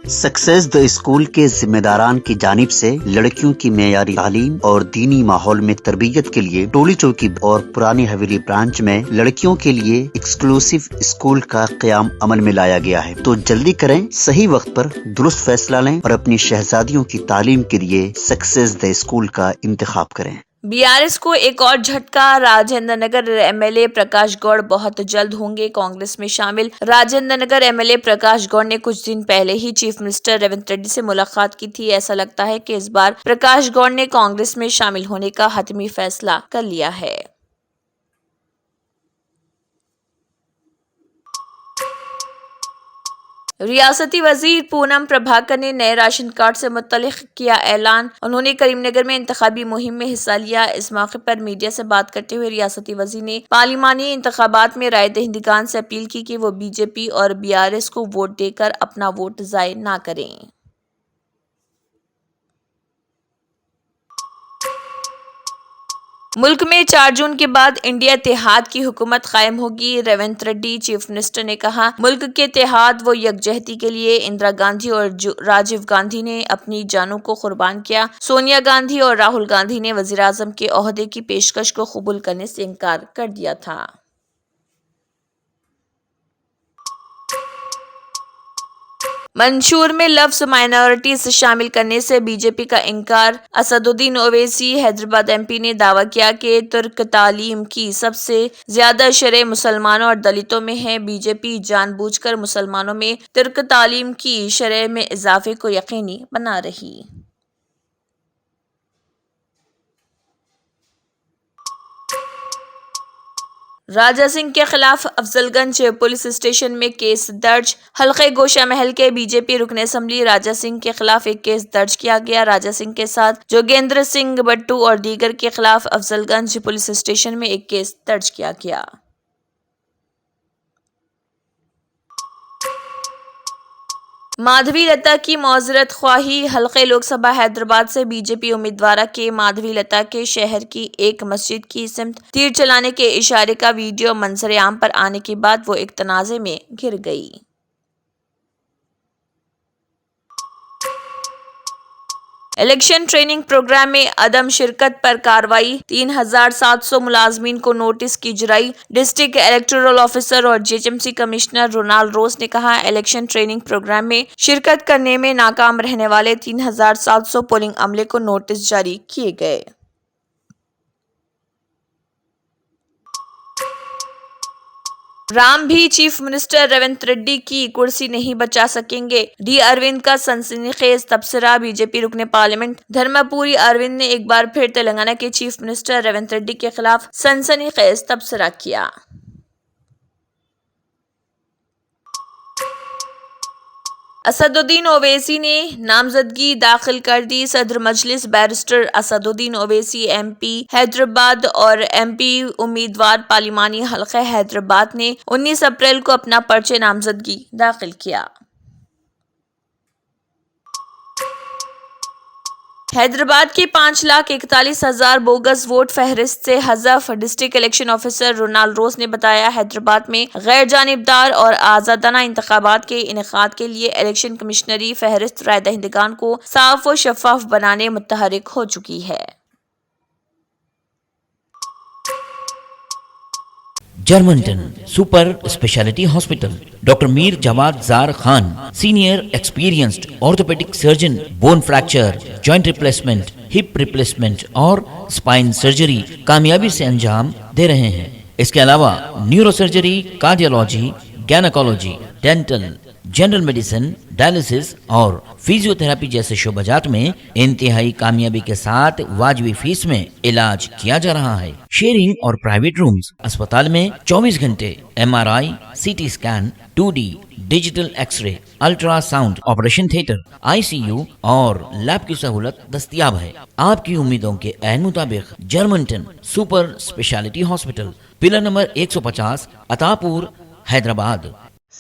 Success the school کے ذمہ داران کی جانب سے لڑکیوں کی معیاری تعلیم اور دینی ماحول میں تربیت کے لیے ٹولی چوکی اور پرانی حویلی برانچ میں لڑکیوں کے لیے ایکسکلوسیو اسکول کا قیام عمل میں لایا گیا ہے۔ تو جلدی کریں، صحیح وقت پر درست فیصلہ لیں اور اپنی شہزادیوں کی تعلیم کے لیے سکسیس دا اسکول کا انتخاب کریں۔ BRS کو ایک اور جھٹکا، راجندر نگر MLA پرکاش گوڑ بہت جلد ہوں گے کانگریس میں شامل۔ راجندر نگر MLA پرکاش گوڑ نے کچھ دن پہلے ہی چیف منسٹر ریونت ریڈی سے ملاقات کی تھی۔ ایسا لگتا ہے کہ اس بار پرکاش گوڑ نے کانگریس میں شامل ہونے کا حتمی فیصلہ کر لیا ہے۔ ریاستی وزیر پونم پربھاکر نے نئے راشن کارڈ سے متعلق کیا اعلان۔ انہوں نے کریم نگر میں انتخابی مہم میں حصہ لیا۔ اس موقع پر میڈیا سے بات کرتے ہوئے ریاستی وزیر نے پارلیمانی انتخابات میں رائے دہندگان سے اپیل کی کہ وہ BJP اور BRS کو ووٹ دے کر اپنا ووٹ ضائع نہ کریں۔ ملک میں 4 جون کے بعد انڈیا اتحاد کی حکومت قائم ہوگی، ریونت ریڈی۔ چیف منسٹر نے کہا، ملک کے اتحاد و یکجہتی کے لیے اندرا گاندھی اور راجیو گاندھی نے اپنی جانوں کو قربان کیا۔ سونیا گاندھی اور راہل گاندھی نے وزیر اعظم کے عہدے کی پیشکش کو قبول کرنے سے انکار کر دیا تھا۔ منشور میں لفظ مائنورٹیز شامل کرنے سے BJP کا انکار۔ اسدالدین اویسی حیدرآباد MP نے دعویٰ کیا کہ ترک تعلیم کی سب سے زیادہ شرح مسلمانوں اور دلتوں میں ہے۔ BJP جان بوجھ کر مسلمانوں میں ترک تعلیم کی شرح میں اضافے کو یقینی بنا رہی۔ راجہ سنگھ کے خلاف افضل گنج پولیس اسٹیشن میں کیس درج۔ حلقہ گوشہ محل کے BJP رکن اسمبلی راجہ سنگھ کے خلاف ایک کیس درج کیا گیا۔ راجہ سنگھ کے ساتھ جوگیندر سنگھ بٹو اور دیگر کے خلاف افضل گنج پولیس اسٹیشن میں ایک کیس درج کیا گیا۔ مادھوی لتا کی معذرت خواہی۔ حلقہ لوک سبھا حیدرآباد سے BJP امیدوارہ کے مادھوی لتا کے شہر کی ایک مسجد کی سمت تیر چلانے کے اشارے کا ویڈیو منظر عام پر آنے کے بعد وہ ایک تنازع میں گر گئی۔ الیکشن ٹریننگ پروگرام میں عدم شرکت پر کارروائی، 3700 ملازمین کو نوٹس کی جرائی۔ ڈسٹرکٹ الیکٹورل آفیسر اور GHMC کمشنر رونالڈ روز نے کہا، الیکشن ٹریننگ پروگرام میں شرکت کرنے میں ناکام رہنے والے 3700 پولنگ عملے کو نوٹس جاری کیے گئے۔ رام بھی چیف منسٹر ریونت ریڈی کی کرسی نہیں بچا سکیں گے، ڈی اروند کا سنسنی خیز تبصرہ۔ BJP رکن پارلیمنٹ دھرما پوری اروند نے ایک بار پھر تلنگانہ کے چیف منسٹر ریونت ریڈی کے خلاف سنسنی خیز تبصرہ کیا۔ اسدالدین اویسی نے نامزدگی داخل کر دی۔ صدر مجلس بیرسٹر اسدالدین اویسی MP حیدرآباد اور MP امیدوار پارلیمانی حلقہ حیدرآباد نے 19 اپریل کو اپنا پرچہ نامزدگی داخل کیا۔ حیدرآباد کے 5,41,000 بوگس ووٹ فہرست سے حذف۔ ڈسٹرکٹ الیکشن آفیسر رونالڈ روز نے بتایا، حیدرآباد میں غیر جانبدار اور آزادانہ انتخابات کے انعقاد کے لیے الیکشن کمشنری فہرست رائے دہندگان کو صاف و شفاف بنانے متحرک ہو چکی ہے۔ Germanton super speciality hospital, doctor Mir Jawad Zar Khan, senior experienced orthopaedic surgeon, bone fracture, joint replacement, hip replacement اور اسپائن سرجری کامیابی سے انجام دے رہے ہیں۔ اس کے علاوہ neurosurgery, cardiology, gynaecology, dental, general medicine, dialysis اور فزیو تھراپی جیسے شعبہ جات میں انتہائی کامیابی کے ساتھ واجبی فیس میں علاج کیا جا رہا ہے۔ شیئرنگ اور پرائیویٹ رومز، اسپتال میں 24 گھنٹے MRI، CT scan, 2D digital X ray, ultra sound, operation theatre, ICU اور لیب کی سہولت دستیاب ہے۔ آپ کی امیدوں کے عین مطابق Germanton super speciality hospital, pillar number 150، عطا پور، حیدرآباد۔